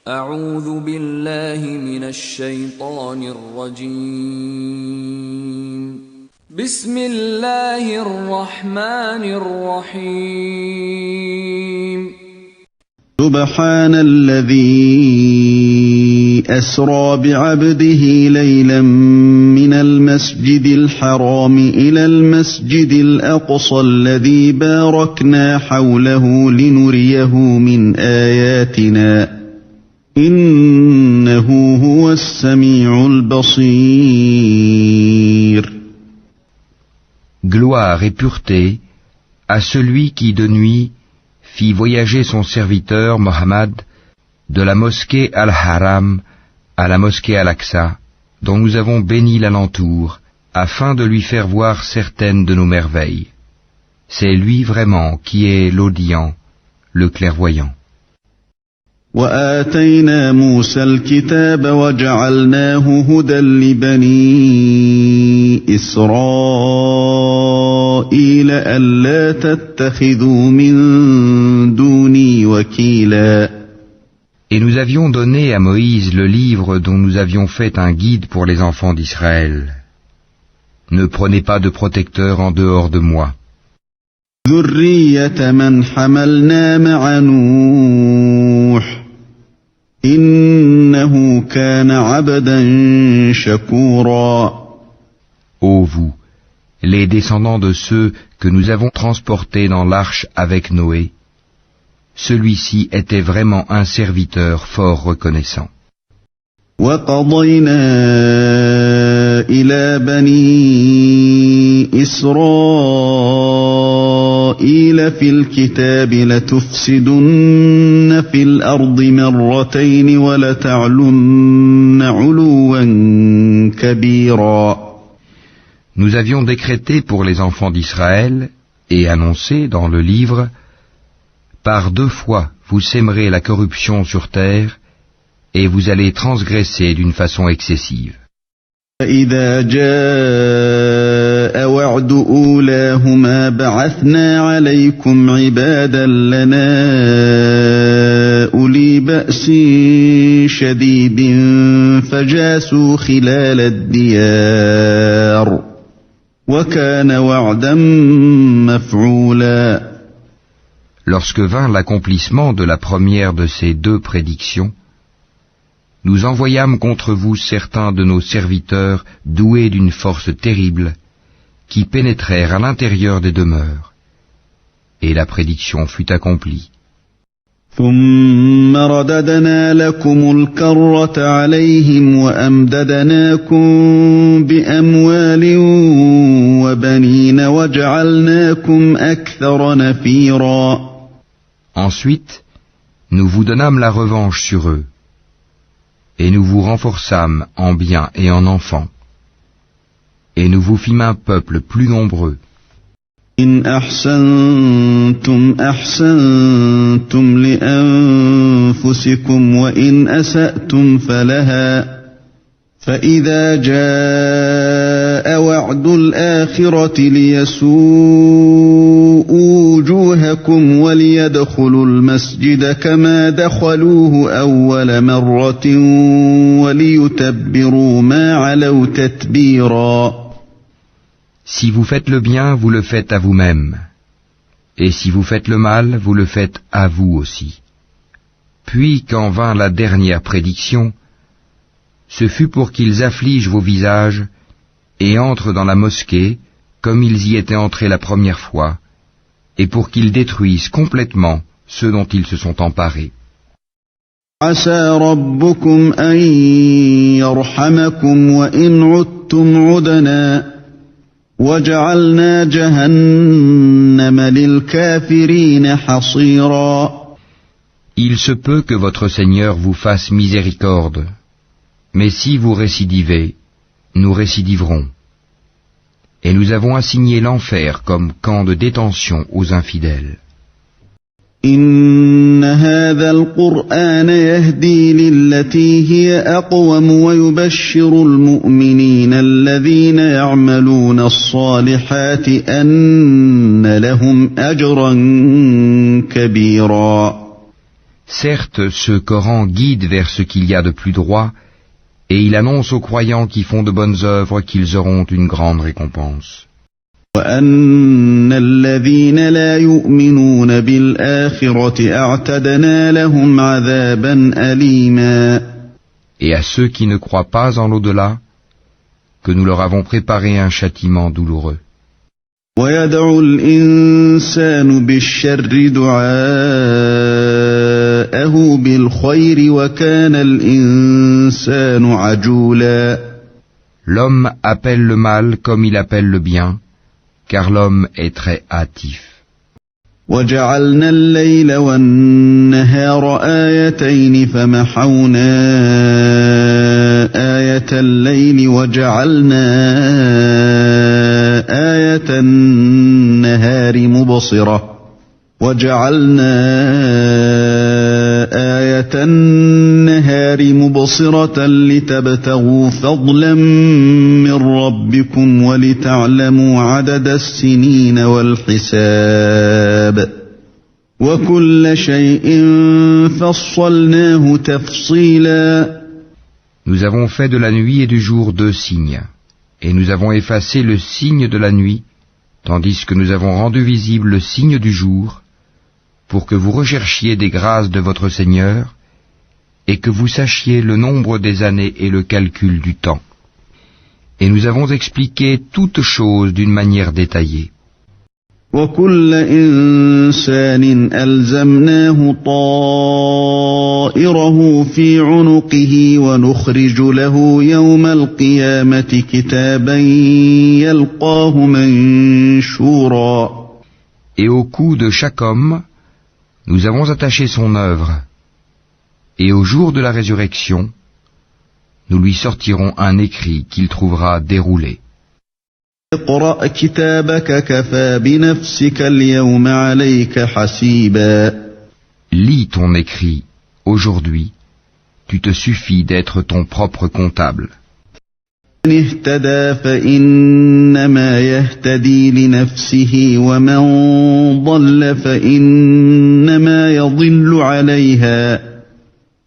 أعوذ بالله من الشيطان الرجيم بسم الله الرحمن الرحيم سبحان الذي أسرى بعبده ليلا من المسجد الحرام إلى المسجد الأقصى الذي باركنا حوله لنريه من آياتنا إنه هو السميع البصير. Gloire et pureté à celui qui de nuit fit voyager son serviteur Mohammed de la mosquée Al-Haram à la mosquée Al-Aqsa, dont nous avons béni l'alentour, afin de lui faire voir certaines de nos merveilles. C'est lui vraiment qui est l'audient, le clairvoyant. وآتينا موسى الكتاب وجعلناه هدى لبني إسرائيل ألا تتخذوا من دوني وكيلا. Et nous avions donné à Moïse le livre dont nous avions fait un guide pour les enfants d'Israël. Ne prenez pas de protecteur en dehors de moi. ذرية من حملنا مع نوح إنه كان عبدا شكورا. Ô vous, les descendants de ceux que nous avons transportés dans l'arche avec Noé, celui-ci était vraiment un serviteur fort reconnaissant. وقضينا إلى بني إسرائيل في الكتاب لتفسدن في الأرض مرتين ولتعلن علوا كبيرا. Nous avions décrété pour les enfants d'Israël et annoncé dans le livre: par 2 fois vous sèmerez la corruption sur terre et vous allez transgresser d'une façon excessive. فإذا جاء وعد أولاهما بعثنا عليكم عبادا لنا أولي بأس شديد فجاسوا خلال الديار وكان وعدا مفعولا. Lorsque vint l'accomplissement de la première de ces 2 prédictions, nous envoyâmes contre vous certains de nos serviteurs doués d'une force terrible, qui pénétrèrent à l'intérieur des demeures. Et la prédiction fut accomplie. ثم رددنا لكم الكرة عليهم وأمددناكم بأموال وبنين وجعلناكم أكثر نفيرا. Ensuite, nous vous donnâmes la revanche sur eux, et nous vous renforçâmes en biens et en enfants, et nous vous fîmes un peuple plus nombreux. إن أحسنتم أحسنتم لأنفسكم وإن أسأتم فلها فإذا جاء وعد الآخرة ليسوءوا وجوهكم وليدخلوا المسجد كما دخلوه أول مرة وليتبروا ما علوا تتبيرا. Si vous faites le bien, vous le faites à vous-même, et si vous faites le mal, vous le faites à vous aussi. Puis, quand vint la dernière prédiction, ce fut pour qu'ils affligent vos visages et entrent dans la mosquée comme ils y étaient entrés la première fois, et pour qu'ils détruisent complètement ceux dont ils se sont emparés. عسى ربكم أن يرحمكم وإن عدتم عدنا وجعلنا جهنم للكافرين حصيرا. Il se peut que votre Seigneur vous fasse miséricorde, mais si vous récidivez, nous récidiverons. Et nous avons assigné l'enfer comme camp de détention aux infidèles. إن هذا القرآن يهدي للتي هي أقوم ويبشر المؤمنين الذين يعملون الصالحات أن لهم أجرا كبيرا. Certes, ce Coran guide vers ce qu'il y a de plus droit, et il annonce aux croyants qui font de bonnes œuvres qu'ils auront une grande récompense. وأن الذين لا يؤمنون بالآخرة أعتدنا لهم عذابا أليما. Et à ceux qui ne croient pas en l'au-delà, que nous leur avons préparé un châtiment douloureux. ويدعو الإنسان بالشر دعاءه بالخير وكان الإنسان عجولا. L'homme appelle le mal comme il appelle le bien, car l'homme est très hâtif. وجعلنا الليل والنهار آيتين فمحونا آية الليل وجعلنا آية النهار مبصرة لتبتغوا فضلا من ربكم ولتعلموا عدد السنين والحساب وكل شيء فصلناه تفصيلا. Nous avons fait de la nuit et du jour 2 signes, et nous avons effacé le signe de la nuit, tandis que nous avons rendu visible le signe du jour, pour que vous recherchiez des grâces de votre Seigneur, et que vous sachiez le nombre des années et le calcul du temps. Et nous avons expliqué toutes choses d'une manière détaillée. وكل إنسان ألزمناه طائره في عنقه ونخرج له يوم القيامة كتابا يلقاه منشورا. Et au cou de chaque homme, nous avons attaché son œuvre, et au jour de la résurrection, nous lui sortirons un écrit qu'il trouvera déroulé. اقرأ كتابك كفى بنفسك اليوم عليك حسيبا. Lis ton écrit, aujourd'hui, tu te suffis d'être ton propre comptable. من اهتدى فإنما يهتدي لنفسه ومن ضل فإنما يضل عليها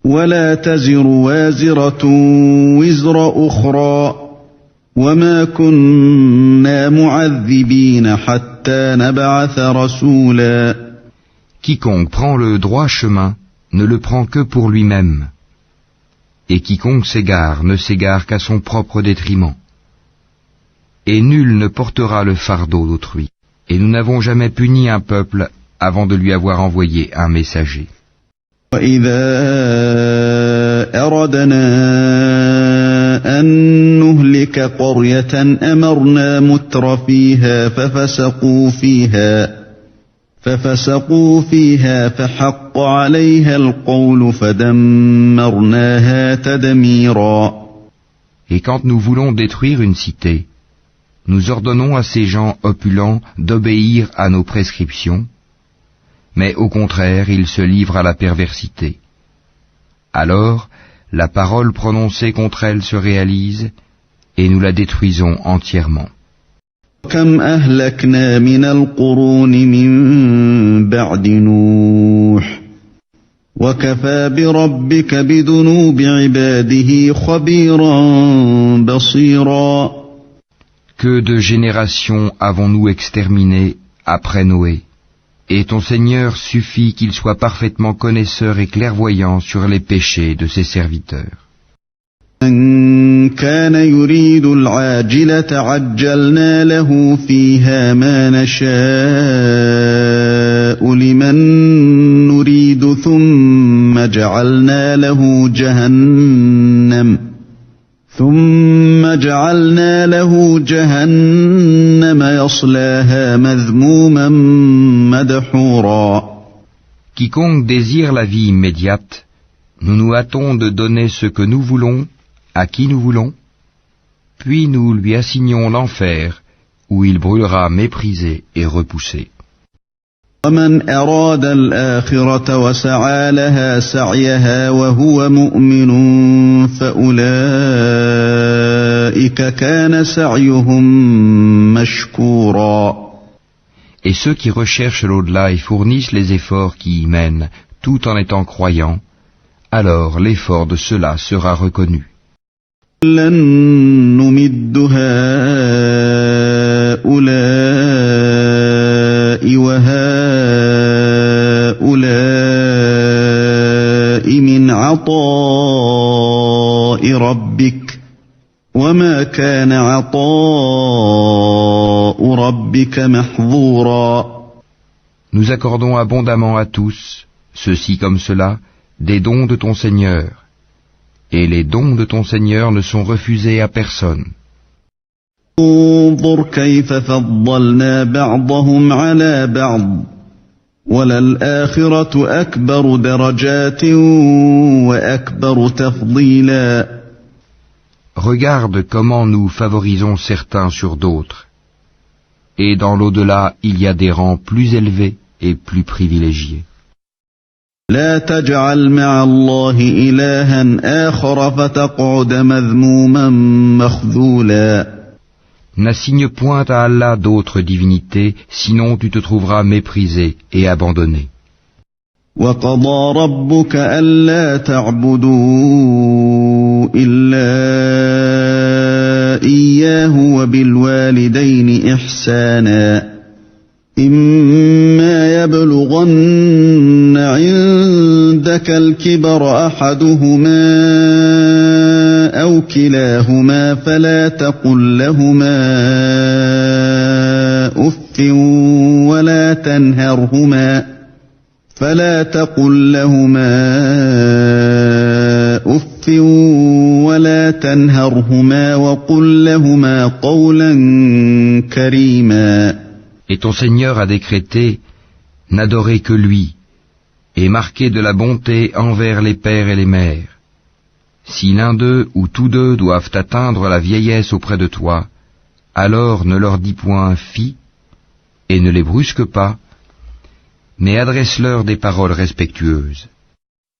ولا تزر وازرة وزر أخرى وما كنا معذبين حتى نبعث رسولا. Quiconque prend le droit chemin ne le prend que pour lui-même, et quiconque s'égare ne s'égare qu'à son propre détriment. Et nul ne portera le fardeau d'autrui. Et nous n'avons jamais puni un peuple avant de lui avoir envoyé un messager. وإذا أردنا أن نهلك قرية أمرنا متر فيها ففسقوا فيها فحق عليها القول فدمرناها تدميرا. Et quand nous voulons détruire une cité, nous ordonnons à ces gens opulents d'obéir à nos prescriptions, mais au contraire, ils se livrent à la perversité. Alors, la parole prononcée contre elle se réalise, et nous la détruisons entièrement. كم أهلكنا من القرون من بعد نوح وكفى بربك بذنوب عباده خبيرا بصيرا. Que de générations avons-nous exterminées après Noé, et ton Seigneur suffit qu'il soit parfaitement connaisseur et clairvoyant sur les péchés de ses serviteurs. من كان يريد العاجلة عجلنا له فيها ما نشاء لمن نريد ثم جعلنا له جهنم يصلاها مذموما مدحورا. Quiconque désire la vie immédiate, nous nous hâtons de donner ce que nous voulons à qui nous voulons, puis nous lui assignons l'enfer, où il brûlera méprisé et repoussé. ومن أراد الآخرة وسعى لها سعيها وهو مؤمن فأولئك كان سعيهم مشكورا. Et ceux qui recherchent l'au-delà et fournissent les efforts qui y mènent, tout en étant croyants, alors l'effort de cela sera reconnu. لن نمد هؤلاء وهؤلاء من عطاء ربك وما كان عطاء ربك محظورا. Nous accordons abondamment à tous, ceux-ci comme cela, des dons de ton Seigneur. Et les dons de ton Seigneur ne sont refusés à personne. انظر كيف فضلنا بعضهم على بعض وللآخرة أكبر درجات وأكبر تفضيلا. Regarde comment nous favorisons certains sur d'autres. Et dans l'au-delà, il y a des rangs plus élevés et plus privilégiés. لا تجعل مع الله إلها آخر فتقعد مذموما مخذولا. N'assigne point à Allah d'autres divinités, sinon tu te trouveras méprisé et abandonné. وقضى ربك ألا تعبدوا إلا إياه وبالوالدين إحسانا إما يبلغن عندك الكبر أحدهما أو كلاهما فلا تقل لهما أف ولا تنهرهما وقل لهما قولا كريما. Et ton Seigneur a décrété, n'adorez que lui, et marquez de la bonté envers les pères et les mères. Si l'un d'eux ou tous deux doivent atteindre la vieillesse auprès de toi, alors ne leur dis point fi, et ne les brusque pas, mais adresse-leur des paroles respectueuses.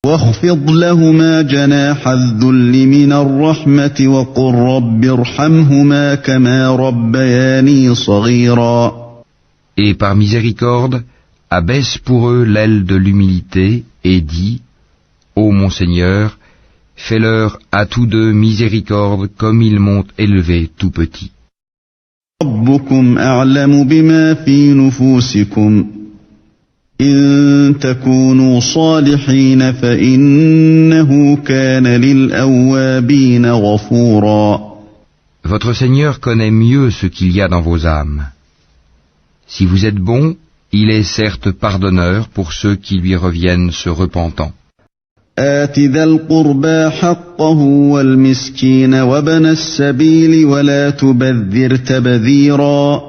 واخفض لهما جناح الذل من الرحمة وقل رب ارحمهما كما ربياني صغيرا. Et par miséricorde, abaisse pour eux l'aile de l'humilité et dis, ô mon Seigneur, fais-leur à tous deux miséricorde comme ils m'ont élevé tout petit. ربكم أعلم بما في نفوسكم إن تكونوا صالحين فإنه كان للأوابين غفورا. Votre Seigneur connaît mieux ce qu'il y a dans vos âmes. Si vous êtes bons, il est certes pardonneur pour ceux qui lui reviennent se repentant. آت ذا القربى حقه والمسكين وابن السبيل ولا تبذر تبذيرا.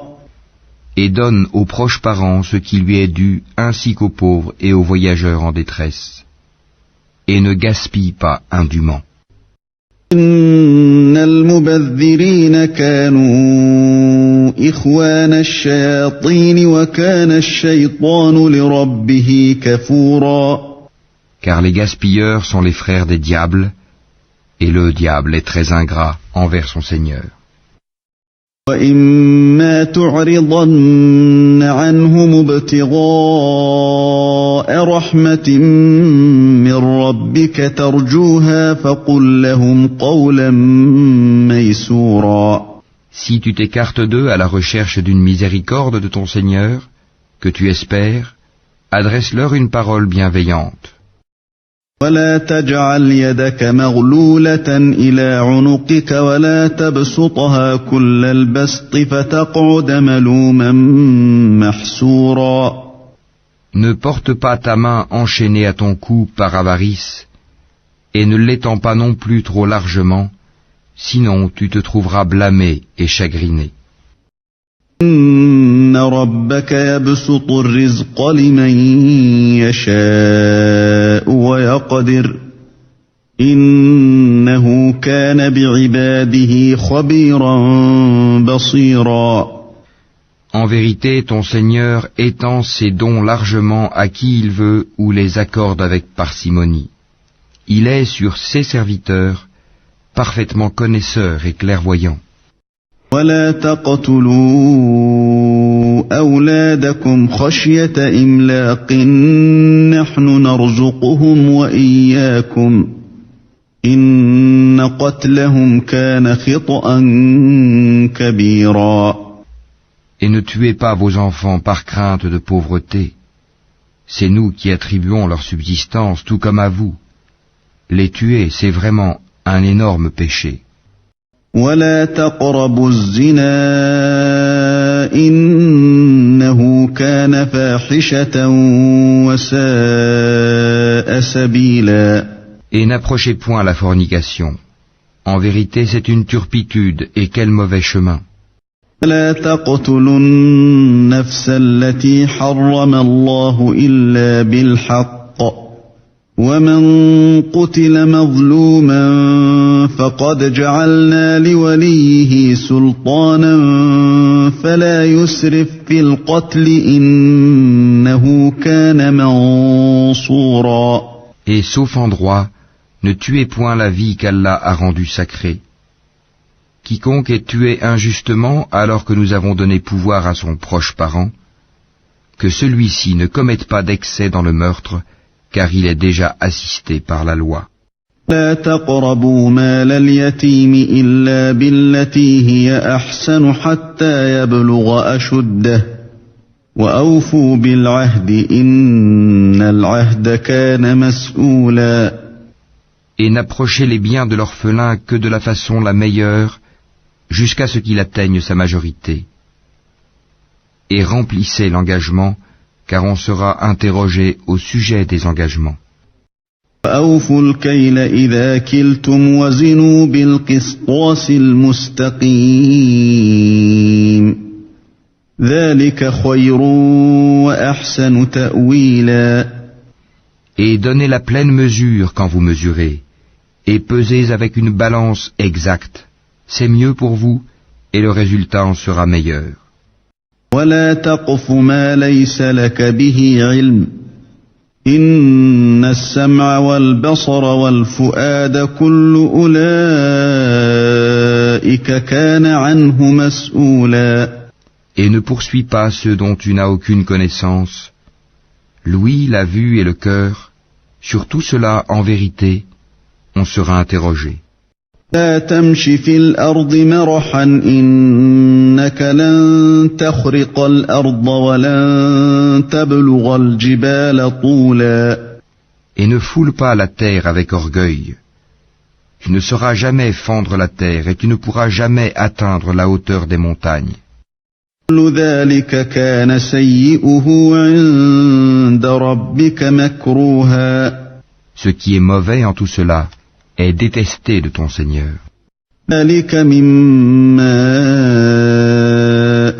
Et donne aux proches parents ce qui lui est dû, ainsi qu'aux pauvres et aux voyageurs en détresse. Et ne gaspille pas indûment. إن المبذرين كانوا إخوان الشياطين وكان الشيطان لربه كفورا. Car les gaspilleurs sont les frères des diables, et le diable est très ingrat envers son Seigneur. وإما تعرضن عنهم ابتغاء رحمة من ربك ترجوها فقل لهم قولا ميسورا. Si tu t'écartes d'eux à la recherche d'une miséricorde de ton Seigneur, que tu espères, adresse-leur une parole bienveillante. ولا تجعل يدك مغلولة إلى عنقك ولا تبسطها كل البسط فتقعد ملوما محسورا. Ne porte pas ta main enchaînée à ton cou par avarice, et ne l'étends pas non plus trop largement, sinon tu te trouveras blâmé et chagriné. إن ربك يبسط الرزق لمن يشاء ويقدر إنه كان بعباده خبيرا بصيرا. En vérité, ton Seigneur étend ses dons largement à qui il veut ou les accorde avec parcimonie. Il est sur ses serviteurs parfaitement connaisseur et clairvoyant. ولا تقتلوا أولادكم خشية إملاق نحن نرزقهم وإياكم إن قتلهم كان خطأ كبيرا. Et ne tuez pas vos enfants par crainte de pauvreté. C'est nous qui attribuons leur subsistance tout comme à vous. Les tuer, c'est vraiment un énorme péché. ولا تقربوا الزنا إنه كان فاحشة وساء سبيلا. Et n'approchez point la fornication. En vérité, c'est une turpitude, et quel mauvais chemin. لا تقتلوا النفس التي حرم الله إلا بالحق ومن قتل مظلوما فقد جعلنا لوليه سلطانا فلا يسرف في القتل إنه كان منصورا. Et sauf en droit, ne tuez point la vie qu'Allah a rendue sacrée. Quiconque est tué injustement alors que nous avons donné pouvoir à son proche parent, que celui-ci ne commette pas d'excès dans le meurtre, car il est déjà assisté par la loi. لا تقربوا مال اليتيم إلا بالتي هي أحسن حتى يبلغ أشده وأوفوا بالعهد إن العهد كان مسؤولا. Et n'approchez les biens de l'orphelin que de la façon la meilleure, jusqu'à ce qu'il atteigne sa majorité. Et remplissez l'engagement, car on sera interrogé au sujet des engagements. وأوفوا الكيل إذا كلتم وزنوا بالقسطاس المستقيم ذلك خير وأحسن تأويلا. Et donnez la pleine mesure quand vous mesurez, et pesez avec une balance exacte. C'est mieux pour vous, et le résultat en sera meilleur. ولا تقف ما ليس لك به علم إن السمع والبصر والفؤاد كل أولئك كان عنه مسؤولا. Et ne poursuis pas ceux dont tu n'as aucune connaissance. L'ouïe, la vue et le cœur, sur tout cela, en vérité, on sera interrogé. لا تمش في الأرض مرحا إنك لن تخرق الأرض ولن تبلغ الجبال طولا. Et ne foule pas la terre avec orgueil. Tu ne sauras jamais fendre la terre et tu ne pourras jamais atteindre la hauteur des montagnes. كل ذلك كان سيئه عند ربك مكروها. Ce qui est mauvais en tout cela est détesté de ton Seigneur. ذلك مما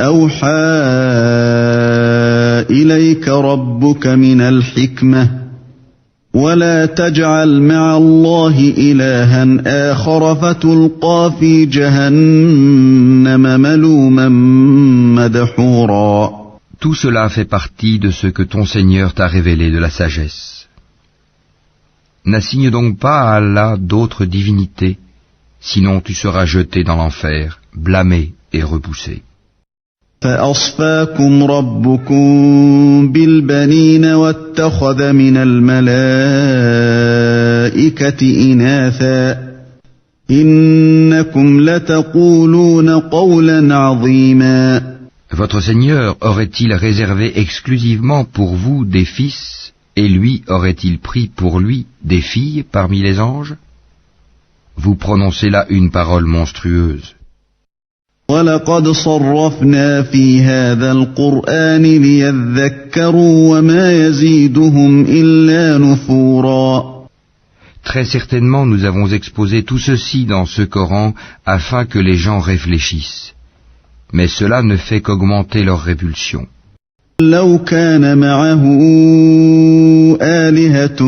أوحى إليك ربك من الحكمة ولا تجعل مع الله إلها آخر فتلقى في جهنم ملوما مدحورا. Tout cela fait partie de ce que ton Seigneur t'a révélé de la sagesse. N'assigne donc pas à Allah d'autres divinités, sinon tu seras jeté dans l'enfer, blâmé et repoussé. فأصفاكم ربكم بالبنين واتخذ من الملائكة إناثا إنكم لتقولون قولا عظيما. Votre Seigneur aurait-il réservé exclusivement pour vous des fils, et lui aurait-il pris pour lui des filles parmi les anges? Vous prononcez là une parole monstrueuse. وَلَقَدْ صَرَّفْنَا فِي هَذَا الْقُرْآنِ لِيَذَّكَّرُوا وَمَا يَزِيدُهُمْ إِلَّا نُفُورًا. Très certainement nous avons exposé tout ceci dans ce Coran afin que les gens réfléchissent. Mais cela ne fait qu'augmenter leur répulsion. لو كان معه آلهة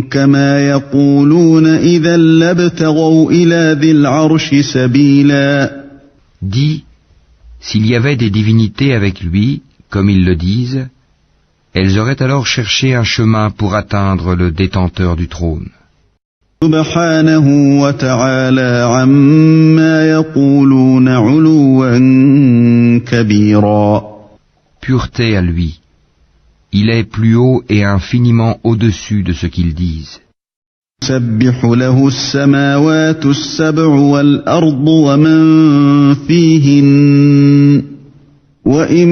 كما يقولون إذا لابتغوا إلى ذي العرش سبيلا. Dis, s'il y avait des divinités avec lui, comme ils le disent, elles auraient alors cherché un chemin pour atteindre le détenteur du trône. سبحانه وتعالى عما يقولون علوا كبيرا. Pureté à lui. Il est plus haut et infiniment au-dessus de ce qu'ils disent. تسبح له السماوات السبع والأرض ومن فيهن وإن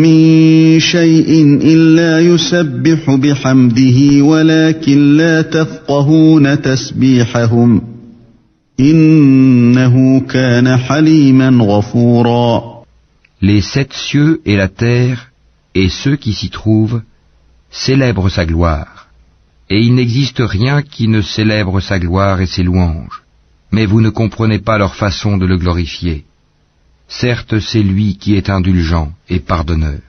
من شيء إلا يسبح بحمده ولكن لا تفقهون تسبيحهم إنه كان حليما غفورا. Les 7 cieux et la terre et ceux qui s'y trouvent célèbrent sa gloire. Et il n'existe rien qui ne célèbre sa gloire et ses louanges. Mais vous ne comprenez pas leur façon de le glorifier. Certes, c'est lui qui est indulgent et pardonneur.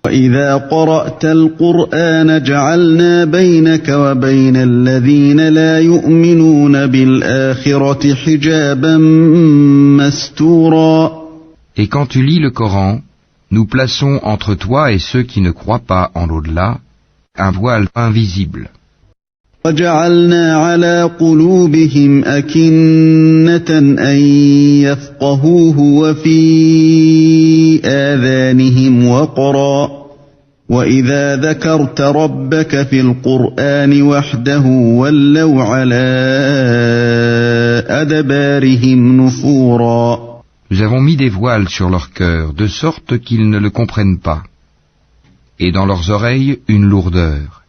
وَإِذَا قَرَأْتَ الْقُرْآنَ جَعَلْنَا بَيْنَكَ وَبَيْنَ الَّذِينَ لَا يُؤْمِنُونَ بِالْآخِرَةِ حِجَابًا مَسْتُورًا. Et quand tu lis le Coran, nous plaçons entre toi et ceux qui ne croient pas en l'au-delà un voile invisible. وَجَعَلْنَا عَلَى قُلُوبِهِمْ أَكِنَّةً أَن يَفْقَهُوهُ وَفِي آذَانِهِمْ وَقْرًا وَإِذَا ذَكَرْتَ رَبَّكَ فِي الْقُرْآنِ وَحْدَهُ وَلَّوْا عَلَى أَدْبَارِهِمْ نُفُورًا. Nous avons mis des voiles sur leur cœur, de sorte qu'ils ne le comprennent pas, et dans leurs oreilles une lourdeur.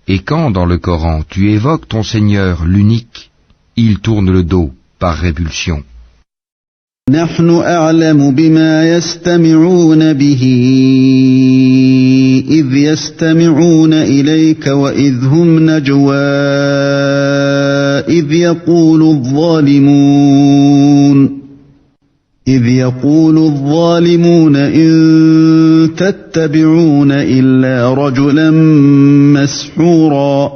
Et quand, dans le Coran, tu évoques ton Seigneur, l'unique, il tourne le dos, par répulsion. نحن أعلم بما يستمعون به إذ يستمعون إليك وإذ هم نجوى إذ يقول الظالمون إن تتبعون إلا رجلا مسحورا.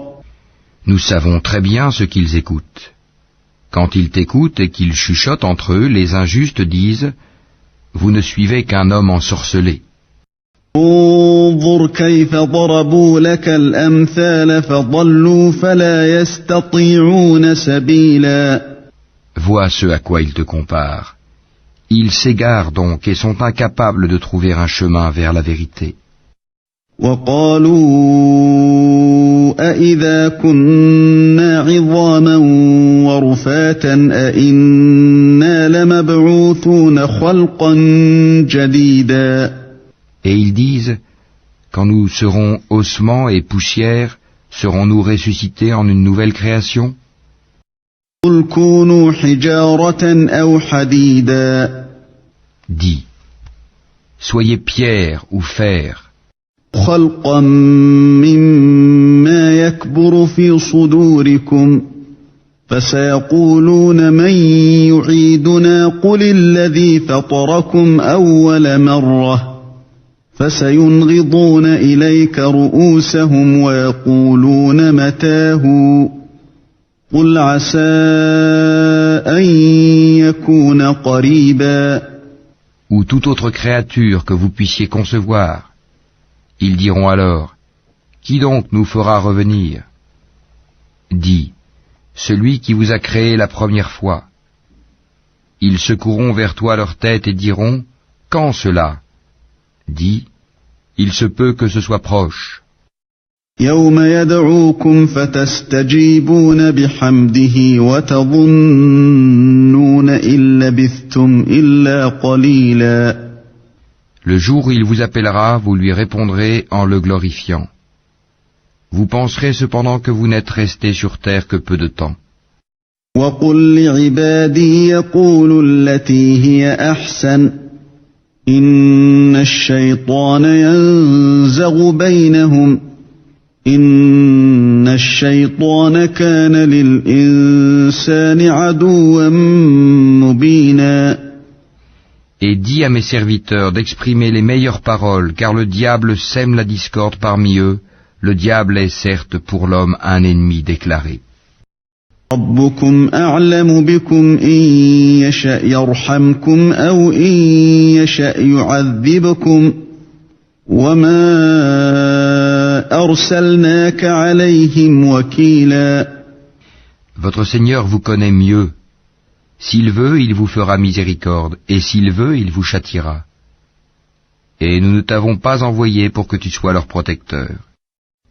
Nous savons très bien ce qu'ils écoutent. Quand ils t'écoutent et qu'ils chuchotent entre eux, les injustes disent « Vous ne suivez qu'un homme ensorcelé ». انظر كيف ضربوا لك الأمثال فضلوا فلا يستطيعون سبيلا. Vois ce à quoi ils te comparent. Ils s'égarent donc et sont incapables de trouver un chemin vers la vérité. وقالوا أإذا كنا عظاما ورفاتا أإنا لمبعوثون خلقا جديدا. Et ils disent, quand nous serons ossements et poussière, serons-nous ressuscités en une nouvelle création? قل كونوا حجارة أو حديدا. Dis, soyez pierre ou fer. خلقا مما يكبر في صدوركم فسيقولون من يعيدنا قل الذي فطركم أول مرة فسينغضون إليك رؤوسهم ويقولون متاه قل عسى أن يكون قريبا. Ou toute autre créature que vous puissiez concevoir. Ils diront alors, qui donc nous fera revenir? Dis, celui qui vous a créé la première fois. Ils secourront vers toi leur tête et diront, quand cela? Dis, il se peut que ce soit proche. يوم يدعوكم فتستجيبون بحمده وتظنون إن لبثتم إلا قليلا. Le jour où il vous appellera, vous lui répondrez en le glorifiant. Vous penserez cependant que vous n'êtes resté sur terre que peu de temps. وَقُل لِّعِبَادِي يَقُولُوا الَّتِي هِيَ أَحْسَنُ إِنَّ الشَّيْطَانَ يَنزَغُ بَيْنَهُمْ إِنَّ الشَّيْطَانَ كَانَ لِلْإِنسَانِ عَدُوًّا مُّبِينًا. Et dis à mes serviteurs d'exprimer les meilleures paroles, car le diable sème la discorde parmi eux. Le diable est certes pour l'homme un ennemi déclaré. رَبُّكُمْ أَعْلَمُ بِكُمْ إِن يَشَأْ يَرْحَمْكُمْ أَوْ إِن يَشَأْ يُعَذِّبْكُمْ وَمَا أَرْسَلْنَاكَ عَلَيْهِمْ وَكِيلًا. Votre Seigneur vous connaît mieux. S'il veut, il vous fera miséricorde, et s'il veut, il vous châtiera. Et nous ne t'avons pas envoyé pour que tu sois leur protecteur.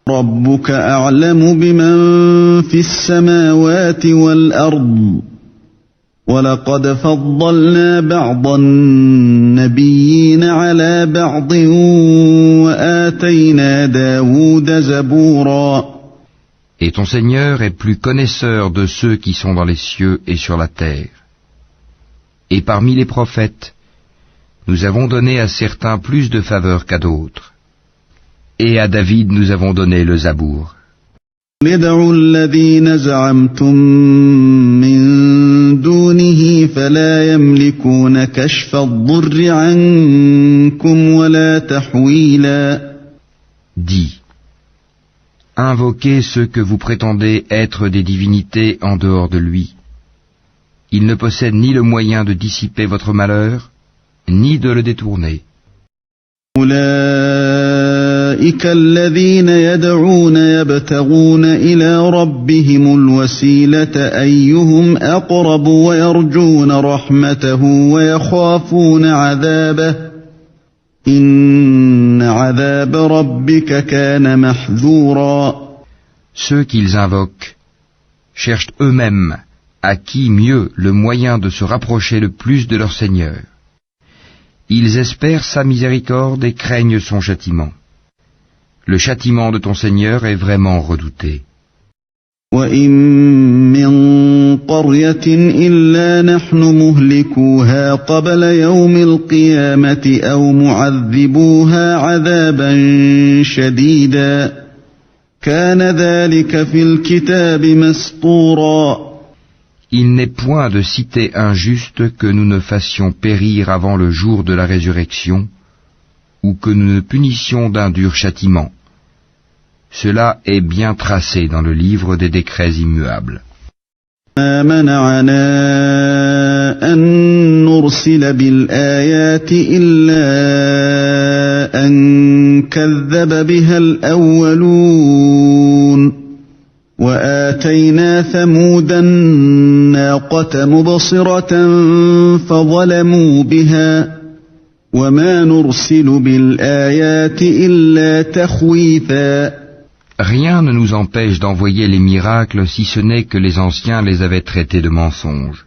ربك أعلم بمن في السماوات والأرض ولقد فضلنا بعض النبيين على بعض وآتينا داود زبورا. Et ton Seigneur est plus connaisseur de ceux qui sont dans les cieux et sur la terre. Et parmi les prophètes, nous avons donné à certains plus de faveur qu'à d'autres. Et à David nous avons donné le Zabour. ادعوا الذين زعمتم من دونه فلا يملكون كشف الضر عنكم ولا تحويلا. Dis, invoquez ceux que vous prétendez être des divinités en dehors de lui. Ils ne possèdent ni le moyen de dissiper votre malheur, ni de le détourner. أولئك الذين يدعون يبتغون إلى ربهم الوسيلة أيهم أقرب ويرجون رحمته ويخافون عذابه إن عذاب ربك كان محذورا. Ceux qu'ils invoquent cherchent eux-mêmes à qui mieux le moyen de se rapprocher le plus de leur Seigneur. Ils espèrent sa miséricorde et craignent son châtiment. Le châtiment de ton Seigneur est vraiment redouté. وَإِن مِّن قَرْيَةٍ إِلَّا نَحْنُ مُهْلِكُوهَا قَبْلَ يَوْمِ الْقِيَامَةِ أَوْ مُعَذِّبُوهَا عَذَابًا شَدِيدًا كَانَ ذَلِكَ فِي الْكِتَابِ مَسْطُورًا. Il n'est point de cité injuste que nous ne fassions périr avant le jour de la résurrection, ou que nous ne punissions d'un dur châtiment. Cela est bien tracé dans le livre des décrets immuables. ما منعنا أن نرسل بالآيات إلا أن كذب بها الأولون وآتينا ثمود الناقة مبصرة فظلموا بها وما نرسل بالآيات إلا تخويفا. Rien ne nous empêche d'envoyer les miracles si ce n'est que les anciens les avaient traités de mensonges.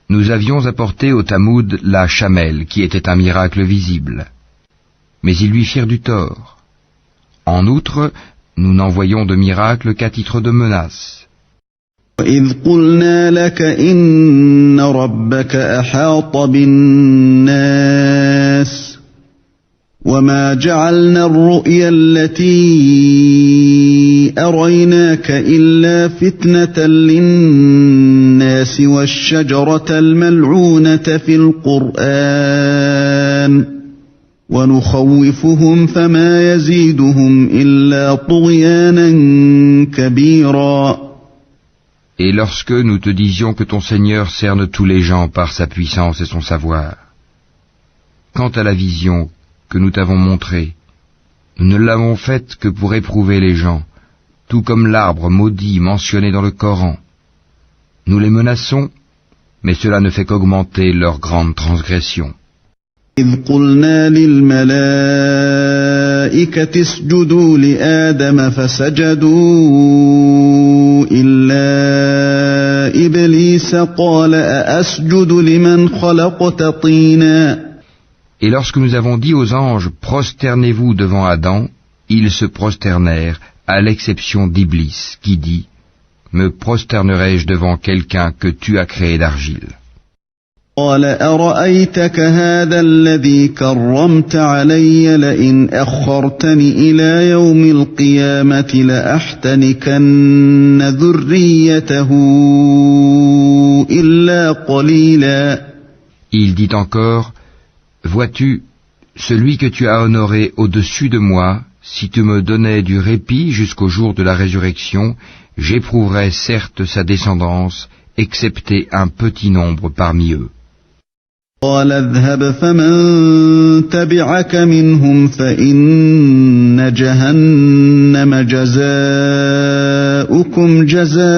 Nous avions apporté au Tamoud la chamelle qui était un miracle visible. Mais ils lui firent du tort. En outre, nous n'envoyons de miracle qu'à titre de menace. وَإِذْ قُلْنَا لَكَ إِنَّ رَبَّكَ أَحَاطَ بِالنَّاسِ وَمَا جَعَلْنَا الرُّؤْيَا الَّتِي أَرَيْنَاكَ إِلَّا فِتْنَةً لِلنَّاسِ وَالشَّجَرَةَ الْمَلْعُونَةَ فِي الْقُرْآنِ وَنُخَوِّفُهُمْ فَمَا يَزِيدُهُمْ إِلَّا طُغْيَانًا كَبِيرًا. Et lorsque nous te disions que ton Seigneur cerne tous les gens par sa puissance et son savoir, quant à la vision que nous t'avons montrée, nous ne l'avons faite que pour éprouver les gens, tout comme l'arbre maudit mentionné dans le Coran. Nous les menaçons, mais cela ne fait qu'augmenter leur grande transgression. إِذْ قُلْنَا لِلْمَلَائِكَةِ اسْجُدُوا لِآدَمَ فَسَجَدُوا إِلَّا إِبْلِيسَ قَالَ أَأَسْجُدُ لِمَنْ خَلَقْتَ طِينًا. Et lorsque nous avons dit aux anges, prosternez-vous devant Adam, ils se prosternèrent, à l'exception d'Iblis, qui dit, me prosternerai-je devant quelqu'un que tu as créé d'argile? قال أرأيتك هذا الذي كرمت علي لئن أخرتني إلى يوم القيامة لأحتنكن ذريته إلا قليلا. Il dit encore, vois-tu, celui que tu as honoré au-dessus de moi, si tu me donnais du répit jusqu'au jour de la résurrection, j'éprouverais certes sa descendance, excepté un petit nombre parmi eux. قال اذهب فمن تبعك منهم فإن جهنم جزاؤهم جَزَاؤُكُمْ جَزَاءً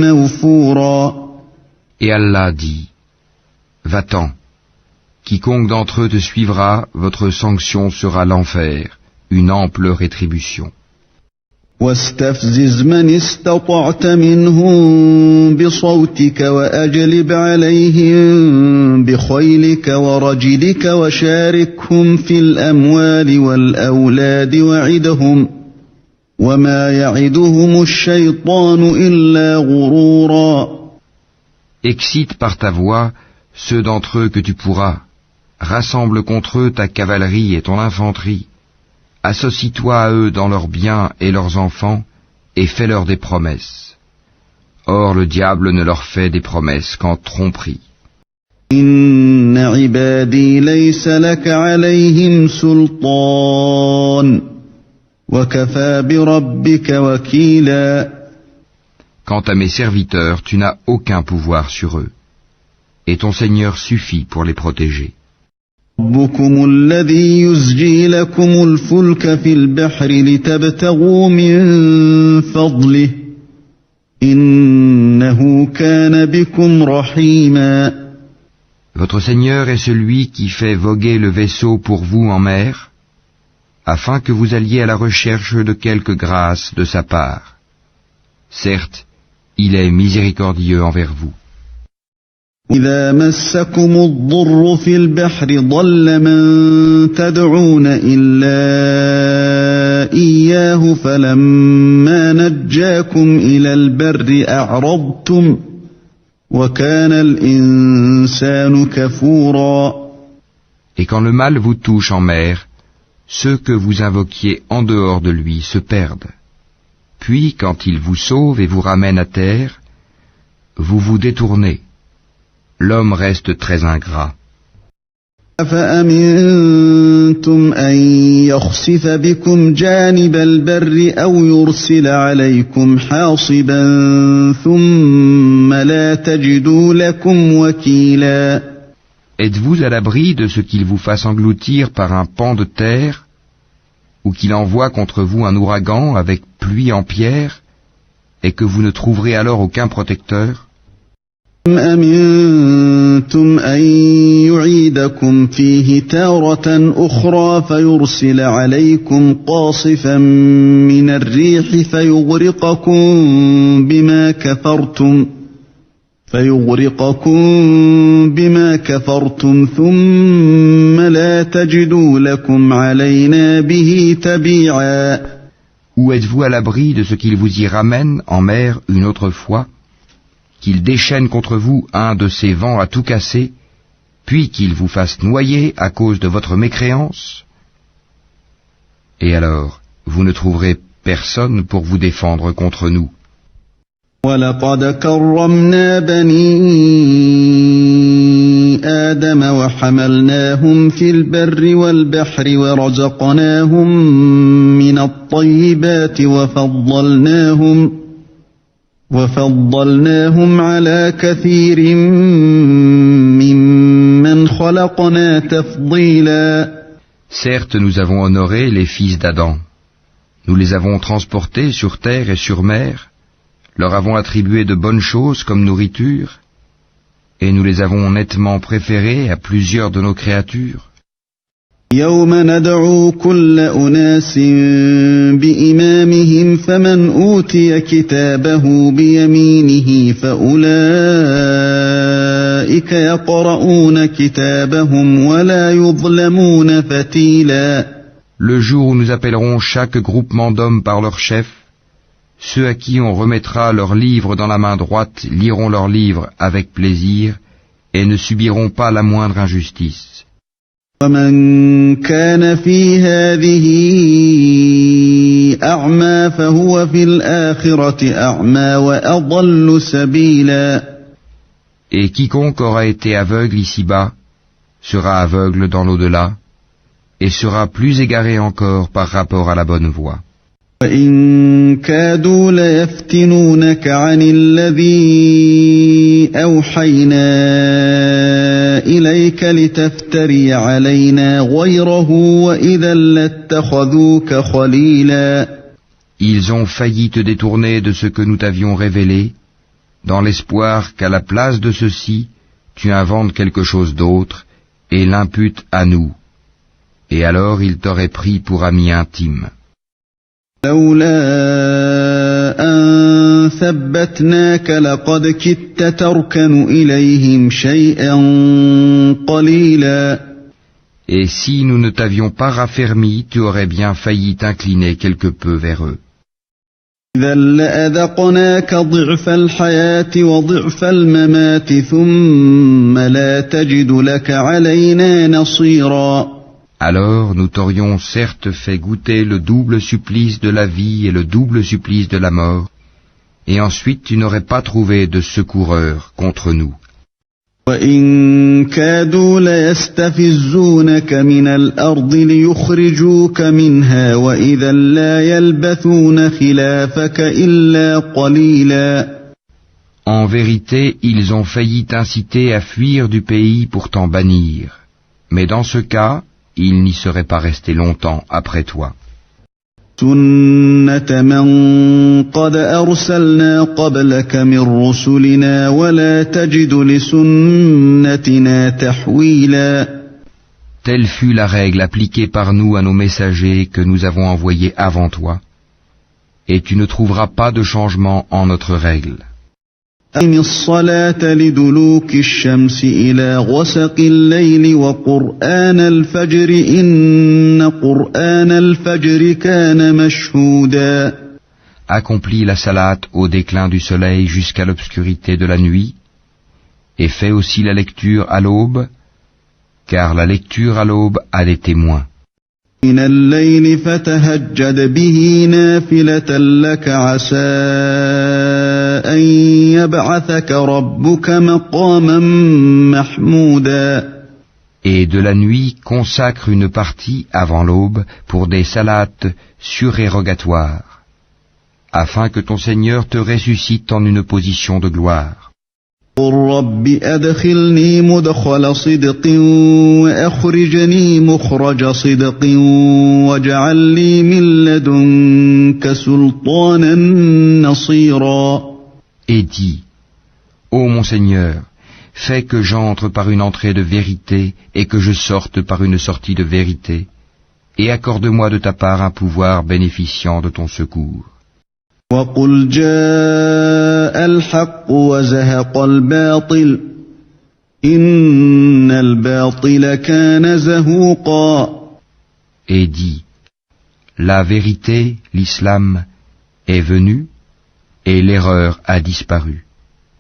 مَّوْفُورًا. Et Allah dit, va-t'en, quiconque d'entre eux te suivra, votre sanction sera l'enfer, une ample rétribution. واستفزز من استطعت منهم بصوتك وأجلب عليهم بخيلك ورجلك وشاركهم في الأموال والأولاد وعدهم وما يعدهم الشيطان إلا غرورا. Excite par ta voix ceux d'entre eux que tu pourras, rassemble contre eux ta cavalerie et ton infanterie. Associe-toi à eux dans leurs biens et leurs enfants, et fais-leur des promesses. Or le diable ne leur fait des promesses qu'en tromperie. Inna ibadi laysa laka alayhim sultan, wa kafa bi rabbika wakila. Quant à mes serviteurs, tu n'as aucun pouvoir sur eux, et ton Seigneur suffit pour les protéger. ربكم الذي يزجي لكم الفلك في البحر لتبتغوا من فضله إنه كان بكم رحيما. Votre Seigneur est celui qui fait voguer le vaisseau pour vous en mer, afin que vous alliez à la recherche de quelque grâce de sa part. Certes, il est miséricordieux envers vous. إذا مسكم الضر في البحر ضل من تدعون إلا إياه فلما نجاكم إلى البر أعرضتم وكان الإنسان كفورا. Et quand le mal vous touche en mer, ceux que vous invoquiez en dehors de lui se perdent. Puis quand il vous sauve et vous ramène à terre, vous vous détournez. L'homme reste très ingrat. أَفَأَمِنْتُمْ أَنْ يَخْسِفَ بِكُمْ جَانِبَ الْبَرِّ أَوْ يُرْسِلَ عَلَيْكُمْ حَاصِبًا ثُمَّ لَا تَجِدُوا لَكُمْ وَكِيلًا. Êtes-vous à l'abri de ce qu'il vous fasse engloutir par un pan de terre, ou qu'il envoie contre vous un ouragan avec pluie en pierre, et que vous ne trouverez alors aucun protecteur? أَمِنْتُمْ أَنْ يُعِيدَكُمْ فِيهِ تَارَةً أُخْرَى فَيُرْسِلَ عَلَيْكُمْ قَاصِفًا مِنَ الرِّيحِ فَيُغْرِقَكُمْ بِمَا كَفَرْتُمْ ثُمَّ لَا تَجِدُوا لَكُمْ عَلَيْنَا بِهِ تَبِيعًا. Ou êtes-vous à l'abri de ce qu'il vous y ramène en mer une autre fois, qu'il déchaîne contre vous un de ces vents à tout casser, puis qu'il vous fasse noyer à cause de votre mécréance? Et alors, vous ne trouverez personne pour vous défendre contre nous. وَلَقَدْ كَرَّمْنَا بَنِي آدَمَ وَحَمَلْنَاهُمْ فِي الْبَرِّ وَالْبَحْرِ وَرَزَقْنَاهُمْ مِنَ الطَّيِّبَاتِ وَفَضَّلْناهُمْ عَلَى كَثِيرٍ مِّمَّنْ خَلَقْنَا تَفْضِيلًا. Certes, nous avons honoré les fils d'Adam. Nous les avons transportés sur terre et sur mer, leur avons attribué de bonnes choses comme nourriture, et nous les avons nettement préférés à plusieurs de nos créatures. يَوْمَ نَدْعُو كُلَّ أُنَاسٍ بِإِمَامِهِمْ فَمَنْ أُوتِيَ كِتَابَهُ بِيَمِينِهِ فَأُولَئِكَ يَقْرَؤُونَ كِتَابَهُمْ وَلَا يُظْلَمُونَ فَتِيلًا. Le jour où nous appellerons chaque groupement d'hommes par leur chef, ceux à qui on remettra leurs livres dans la main droite liront leurs livres avec plaisir et ne subiront pas la moindre injustice. وَمَنْ كَانَ فِي هَذِهِ أَعْمَى فَهُوَ فِي الْآخِرَةِ أَعْمَى وَأَضَلُّ سَبِيلًا. Et quiconque aura été aveugle ici-bas sera aveugle dans l'au-delà et sera plus égaré encore par rapport à la bonne voie. وَإِنْ كَادُوا لَيَفْتِنُونَكَ عَنِ الَّذِي أَوْحَيْنَا إِلَيْكَ لِتَفْتَرِيَ عَلَيْنَا غَيْرَهُ وَإِذًا لَاتَّخَذُوكَ خَلِيلًا. Ils ont failli te détourner de ce que nous t'avions révélé, dans l'espoir qu'à la place de ceci, tu inventes quelque chose d'autre et l'imputes à nous. Et alors ils t'auraient pris pour ami intime. لولا أن ثبتناك لقد كدت تركن إليهم شيئا قليلا. Et si nous ne t'avions pas raffermi, tu aurais bien failli t'incliner quelque peu vers eux. إذا لأذقناك ضعف الحياة وضعف الممات ثم لا تجد لك علينا نصيرا. Alors nous t'aurions certes fait goûter le double supplice de la vie et le double supplice de la mort, et ensuite tu n'aurais pas trouvé de secoureur contre nous. وإن كادوا ليستفزونك من الأرض ليخرجوك منها وإذا لا يلبثون خلافك إلا قليلا. En vérité, ils ont failli t'inciter à fuir du pays pour t'en bannir, mais dans ce cas, ils n'y seraient pas restés longtemps après toi. سنة من قد أرسلنا قبلك من رسلنا ولا تجد لسنتنا تحويلا. Telle fut la règle appliquée par nous à nos messagers que nous avons envoyés avant toi, et tu ne trouveras pas de changement en notre règle. أقم الصلاة لدلوك الشمس إلى غسق الليل وقرآن الفجر إن قرآن الفجر كان مشهودا. Accomplis la salate au déclin du soleil jusqu'à l'obscurité de la nuit, et fais aussi la lecture à l'aube, car la lecture à l'aube a des témoins. من الليل فتهجد به نافلة لك عسى أن يبعثك ربك مقاما محمودا. Et de la nuit consacre une partie avant l'aube pour des salates surérogatoires, afin que ton Seigneur te ressuscite en une position de gloire. قل رب أدخلني مدخل صدق وأخرجني مخرج صدق واجعل لي من لدنك سلطانا نصيرا. Et dis, ô mon Seigneur, fais que j'entre par une entrée de vérité et que je sorte par une sortie de vérité, et accorde-moi de ta part un pouvoir bénéficiant de ton secours. وقل جاء الحق وزهق الباطل إن الباطل كان زهوقا. Et dis, la vérité, l'islam, est venue, et l'erreur a disparu,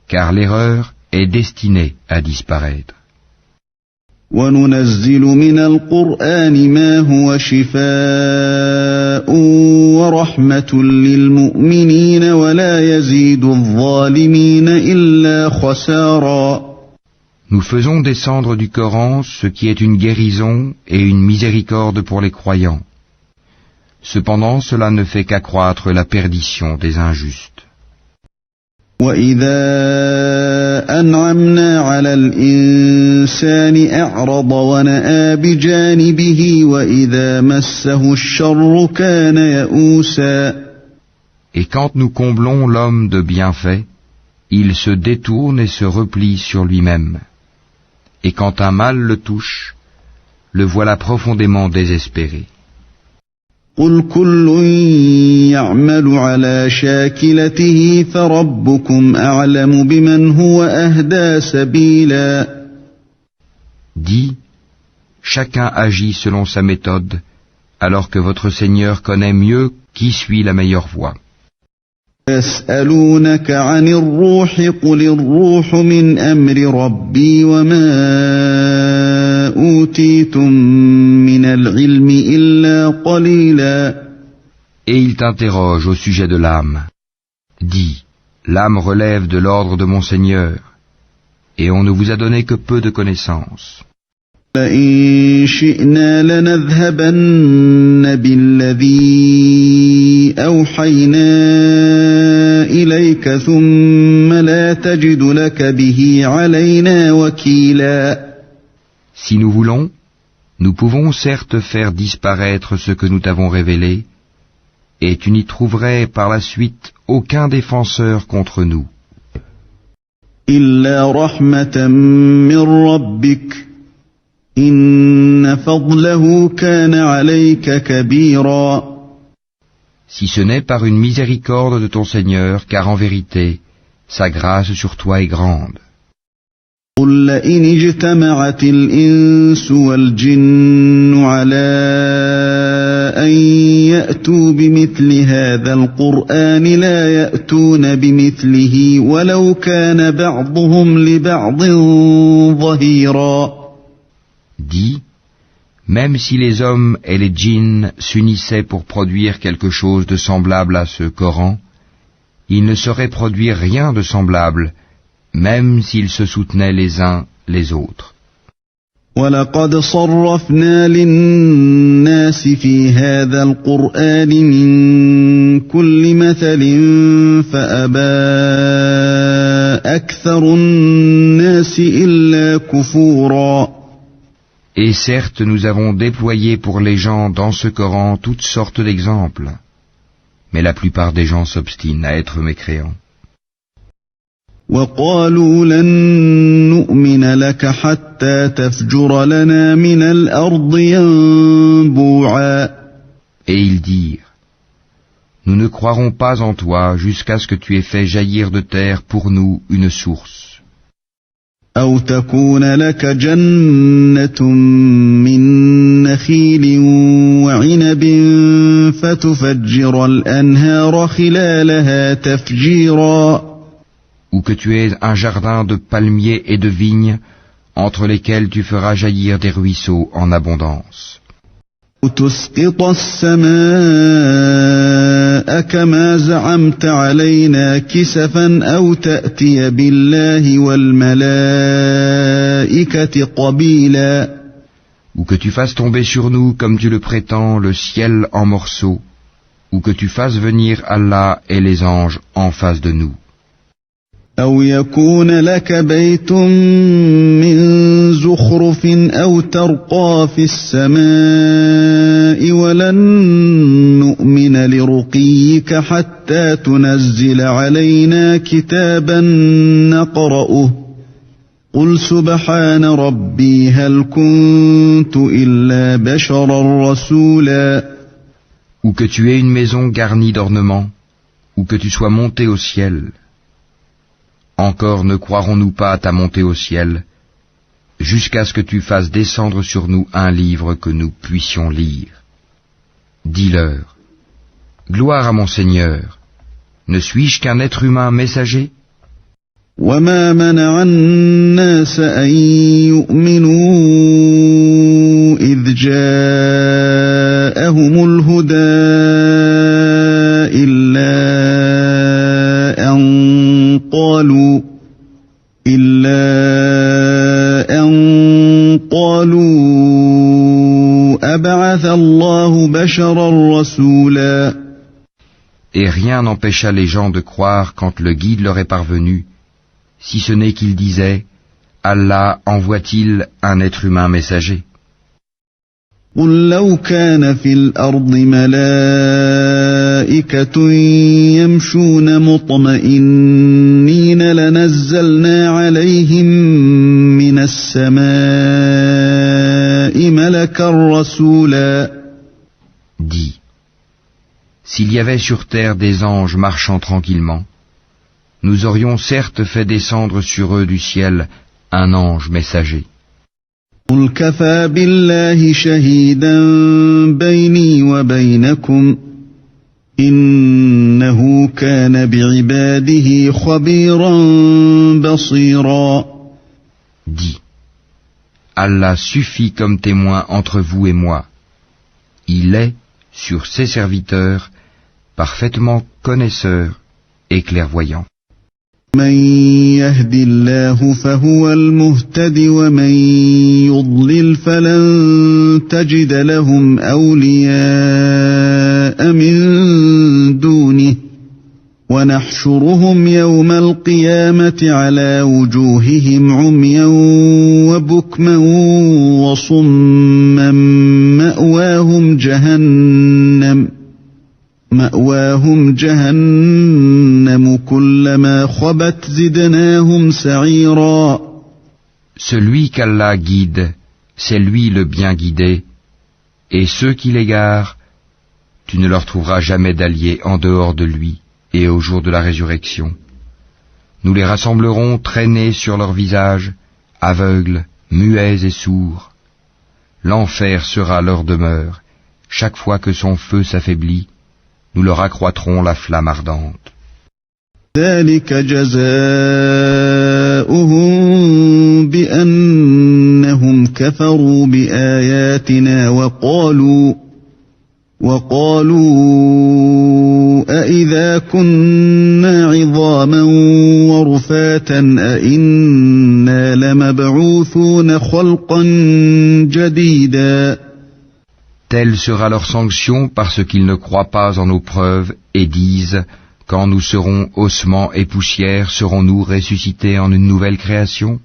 car l'erreur est destinée à disparaître. وننزل من القرآن ما هو شفاء ورحمة للمؤمنين ولا يزيد الظالمين إلا خسارا. Nous faisons descendre du Coran ce qui est une guérison et une miséricorde pour les croyants. Cependant, cela ne fait qu'accroître la perdition des injustes. وَإِذَا أَنْعَمْنَا عَلَى الْإِنسَانِ أَعْرَضَ وَنَأَىٰ بِجَانِبِهِ وَإِذَا مَسَّهُ الشَّرُّ كَانَ يَئُوسًا. Et quand nous comblons l'homme de bienfaits, il se détourne et se replie sur lui-même. Et quand un mal le touche, le voilà profondément désespéré. قُلْ كُلٌّ يَعْمَلُ عَلَى شَاكِلَتِهِ فَرَبُّكُمْ أَعْلَمُ بِمَنْ هُوَ أَهْدَىٰ سَبِيلًا. Dis, chacun agit selon sa méthode, alors que votre Seigneur connaît mieux qui suit la meilleure voie. يَسْأَلُونَكَ عَنِ الرُّوحِ قُلِ الرُّوحُ مِنْ أَمْرِ رَبِّي وَمَا أُوتِيتُم مِّنَ الْعِلْمِ إِلَّا قَلِيلًا. Et il t'interroge au sujet de l'âme. Dis, l'âme relève de l'ordre de mon Seigneur, et on ne vous a donné que peu de connaissances. فَإِن شِئْنَا لَنَذْهَبَنَّ بِالَّذِي أَوْحَيْنَا إِلَيْكَ ثُمَّ لَا تَجِدُ لَكَ بِهِ عَلَيْنَا وَكِيلًا. Si nous voulons, nous pouvons certes faire disparaître ce que nous t'avons révélé, et tu n'y trouverais par la suite aucun défenseur contre nous. إلا رحمة من ربك إن فضله كان عليك كبيرا. Si ce n'est par une miséricorde de ton Seigneur, car en vérité, sa grâce sur toi est grande. قل لئن اجتمعت الإنس والجن على أن يأتوا بمثل هذا القرآن لا يأتون بمثله ولو كان بعضهم لبعض ظهيرا. Dis, même si les hommes et les djinns s'unissaient pour produire quelque chose de semblable à ce Coran, ils ne sauraient produire rien de semblable, même s'ils se soutenaient les uns les autres. وَلَقَدْ صَرَّفْنَا لِلنَّاسِ فِي هَذَا الْقُرْآنِ مِنْ كُلِّ مَثَلٍ فَأَبَى أَكْثَرُ النَّاسِ إِلَّا كُفُورًا. Et certes, nous avons déployé pour les gens dans ce Coran toutes sortes d'exemples, mais la plupart des gens s'obstinent à être mécréants. وَقَالُوا لَن نُّؤْمِنَ لَكَ حَتَّى تَفْجُرَ لَنَا مِنَ الْأَرْضِ يَنبُوعًا. Et ils dirent, nous ne croirons pas en toi jusqu'à ce que tu aies fait jaillir de terre pour nous une source. أَوْ تَكُونَ لَكَ جَنَّةٌ مِّن نَّخِيلٍ وَعِنَبٍ فَتُفَجِّرَ الْأَنْهَارَ خِلَالَهَا تَفْجِيرًا. Ou que tu aies un jardin de palmiers et de vignes, entre lesquels tu feras jaillir des ruisseaux en abondance. أَوْ تُسْقِطَ السَّمَاءَ كَمَا زَعَمْتَ عَلَيْنَا كِسَفًا أَوْ تَأْتِيَ بِاللَّهِ وَالْمَلَائِكَةِ قَبِيلًا. Ou que tu fasses tomber sur nous, comme tu le prétends, le ciel en morceaux, ou que tu fasses venir Allah et les anges en face de nous. أَوْ يَكُونَ لَكَ بَيْتٌ مِّن زُخْرُفٍ أَوْ تَرْقَىٰ فِي السَّمَاءِ وَلَن نُّؤْمِنَ لِرُقِيِّكَ حَتَّىٰ تُنَزِّلَ عَلَيْنَا كِتَابًا نَّقْرَؤُهُ قُلْ سُبْحَانَ رَبِّي هَلْ كُنتُ إِلَّا بَشَرًا رَّسُولًا. Ou que tu aies une maison garnie d'ornements, ou que tu sois monté au ciel. Encore ne croirons-nous pas à ta montée au ciel, jusqu'à ce que tu fasses descendre sur nous un livre que nous puissions lire. Dis-leur, gloire à mon Seigneur, ne suis-je qu'un être humain messager? وَمَا مَنَعَ النَّاسَ أَن يُؤْمِنُوا إِذْ جَاءَهُمُ الْهُدَىٰ إِلَّا أَن قَالُوا أَبَعَثَ اللَّهُ بَشَرًا رَّسُولًا. Et rien n'empêcha les gens de croire quand le guide leur est parvenu, si ce n'est qu'ils disaient, Allah envoie-t-il un être humain messager? قُل لَّوْ كَانَ فِي الْأَرْضِ مَلَائِكَةٌ يَمْشُونَ مُطْمَئِنِّينَ لَنَزَّلْنَا عَلَيْهِم مِّنَ السَّمَاءِ مَلَكًا رَّسُولًا. Dis, s'il y avait sur terre des anges marchant tranquillement, nous aurions certes fait descendre sur eux du ciel un ange messager. قُلْ كَفَىٰ بِاللَّهِ شَهِيدًا بَيْنِي وَبَيْنَكُمْ إِنَّهُ كَانَ بِعِبَادِهِ خَبِيرًا بَصِيرًا. Dis, Allah suffit comme témoin entre vous et moi. Il est, sur ses serviteurs, parfaitement connaisseur et clairvoyant. مَن يَهْدِ اللَّهُ فَهُوَ الْمُهْتَدِ وَمَن يُضْلِلْ فَلَن تَجِدَ لَهُمْ أَوْلِيَاءَ مِن دُونِهِ وَنَحْشُرُهُمْ يَوْمَ الْقِيَامَةِ عَلَى وُجُوهِهِمْ عُمْيًا وَبُكْمًا وَصُمًّا مَّأْوَاهُمْ جَهَنَّمُ مأواهم جهنم كلما خبت زدناهم سعيرا. Celui qu'Allah guide, c'est lui le bien guidé, et ceux qui l'égarent, tu ne leur trouveras jamais d'alliés en dehors de lui, et au jour de la résurrection. Nous les rassemblerons traînés sur leurs visages, aveugles, muets et sourds. L'enfer sera leur demeure. Chaque fois que son feu s'affaiblit, nous leur accroîtrons la flamme ardente. ذلك جزاؤهم بأنهم كفروا بآياتنا وقالوا أإذا كنا عظاما ورفاتا أإنا لمبعوثون خلقا جديدا. Telle sera leur sanction parce qu'ils ne croient pas en nos preuves et disent, quand nous serons ossements et poussière, serons-nous ressuscités en une nouvelle création?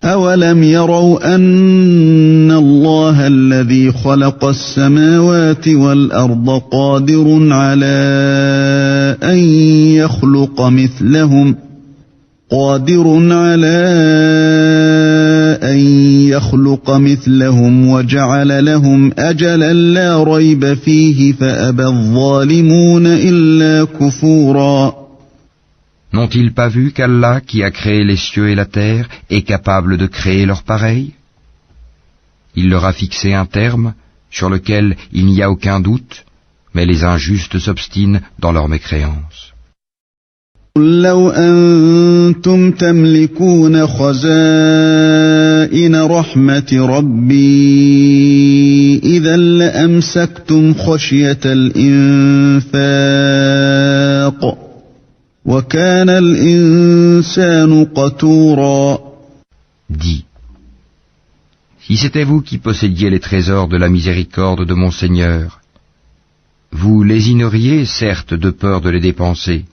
أولم يروا أن الله الذي خلق السماوات والأرض قادر على أن يخلق مثلهم وجعل لهم أجلا لا ريب فيه فأبى الظالمون إلا كفورا. N'ont-ils pas vu qu'Allah, qui a créé les cieux et la terre, est capable de créer leur pareil? Il leur a fixé un terme sur lequel il n'y a aucun doute, mais les injustes s'obstinent dans leur mécréance. قل لو أنتم تملكون خزائن رحمة ربي إذا لأمسكتم خشية الإنفاق وكان الإنسان قتورا. Dis, si c'était vous qui possédiez les trésors de la miséricorde de mon Seigneur, vous lésineriez certes de peur de les dépenser,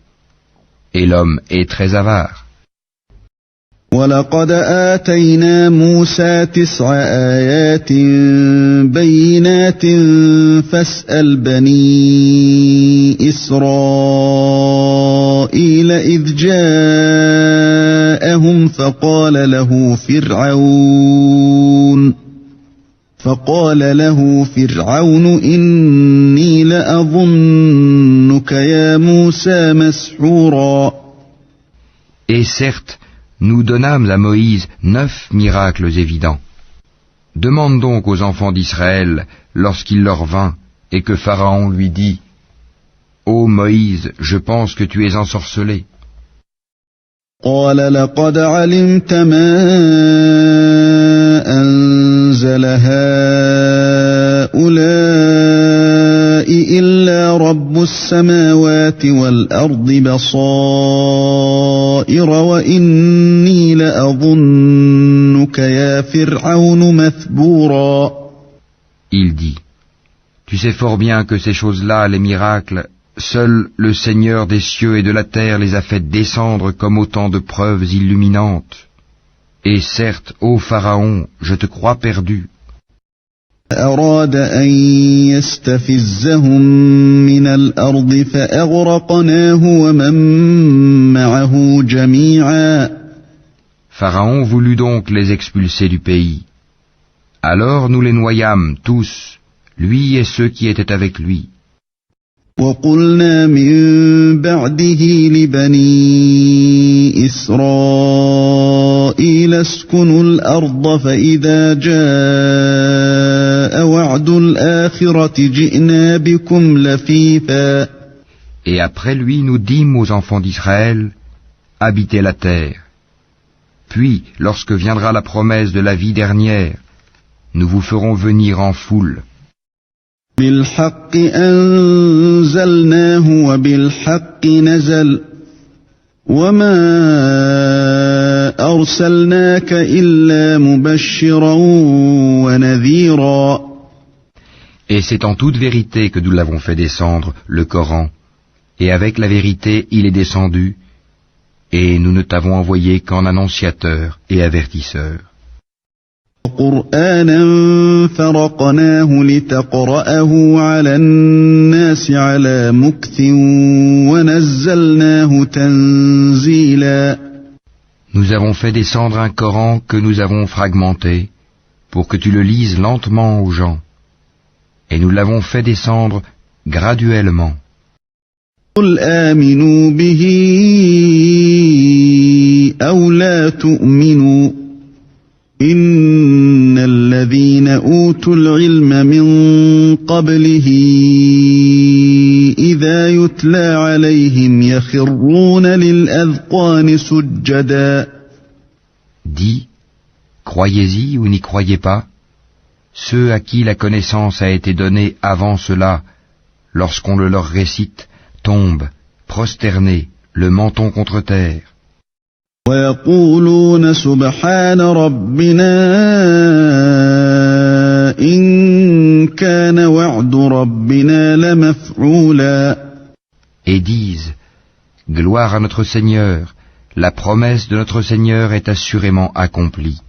et l'homme est très avare. وَلَقَدْ آتَيْنَا مُوسَى 9 آيَاتٍ بَيِّنَاتٍ فَاسْأَلْ بَنِي إِسْرَائِيلَ إِذْ جَاءَهُمْ فقال له فرعون إني لأظنك يا موسى مسحورا. Et certes, nous donnâmes à Moïse 9 miracles évidents. Demande donc aux enfants d'Israël, lorsqu'il leur vint, et que Pharaon lui dit, Ô Moïse, je pense que tu es ensorcelé. قال لقد علمت ما أنزل هؤلاء إلا رب السماوات والأرض بصائر وإني لأظنك يا فرعون مثبورا. Il dit, tu sais fort bien que ces choses-là, les miracles, seul le Seigneur des cieux et de la terre les a fait descendre comme autant de preuves illuminantes. Et certes, ô Pharaon, je te crois perdu. أراد أن يستفزهم من الأرض فأغرقناه ومن معه جميعا. Pharaon voulut donc les expulser du pays. Alors nous les noyâmes tous, lui et ceux qui étaient avec lui. وقلنا من بعده لبني إسرائيل اسكنوا الأرض فإذا جاء وعد الآخرة جئنا بكم لفيفا. Et après lui nous dîmes aux enfants d'Israël, habitez la terre. Puis, lorsque viendra la promesse de la vie dernière, nous vous ferons venir en foule. بالحق أنزلناه وبالحق نزل وما أرسلناك إلا مبشرا ونذيرا. Et c'est en toute vérité que nous l'avons fait descendre, le Coran, et avec la vérité il est descendu, et nous ne t'avons envoyé qu'en annonciateur et avertisseur. قرآنا فرقناه لتقرأه على الناس على مكث ونزلناه تنزيلا. Nous avons fait descendre un Coran que nous avons fragmenté pour que tu le lises lentement aux gens. Et nous l'avons fait descendre graduellement. قل آمنوا به أو لا تؤمنوا إن الذين أوتوا العلم من قبله إذا يتلى عليهم يخرون للأذقان سجدا. Dis, croyez-y ou n'y croyez pas, ceux à qui la connaissance a été donnée avant cela, lorsqu'on le leur récite, tombent, prosternés, le menton contre terre. ويقولون سبحان ربنا إن كان وعد ربنا لمفعولا. Et disent, gloire à notre Seigneur, la promesse de notre Seigneur est assurément accomplie.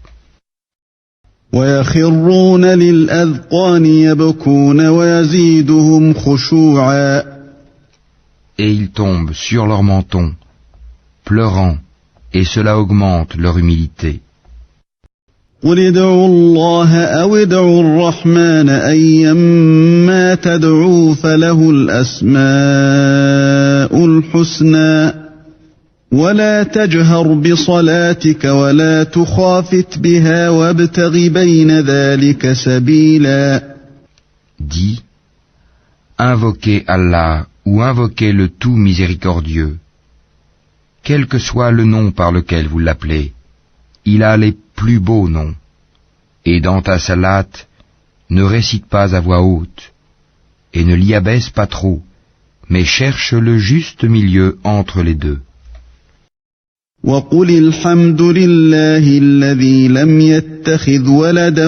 ويخرون للأذقان يبكون ويزيدهم خشوعا. Et ils tombent sur leur menton, pleurant, et cela augmente leur humilité. قل ادعوا الله أو ادعوا الرحمن أيما تدعوا فله الأسماء الحسنى ولا تجهر بصلاتك ولا تخافت بها وابتغ بين ذلك سبيلا. Dis, invoquez Allah ou invoquez le tout miséricordieux. Quel que soit le nom par lequel vous l'appelez, il a les plus beaux noms. Et dans ta salat, ne récite pas à voix haute, et ne l'y abaisse pas trop, mais cherche le juste milieu entre les deux. وقل الحمد لله الذي لم يتخذ ولدا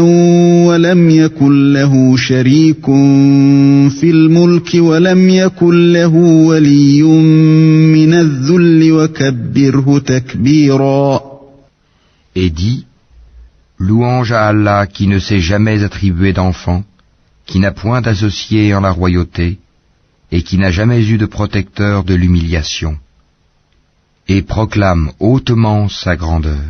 ولم يكن له شريك في الملك ولم يكن له ولي من الذل وكبره تكبيرا. Et dis, louange à Allah qui ne s'est jamais attribué d'enfant, qui n'a point d'associé en la royauté, et qui n'a jamais eu de protecteur de l'humiliation. Et proclame hautement sa grandeur.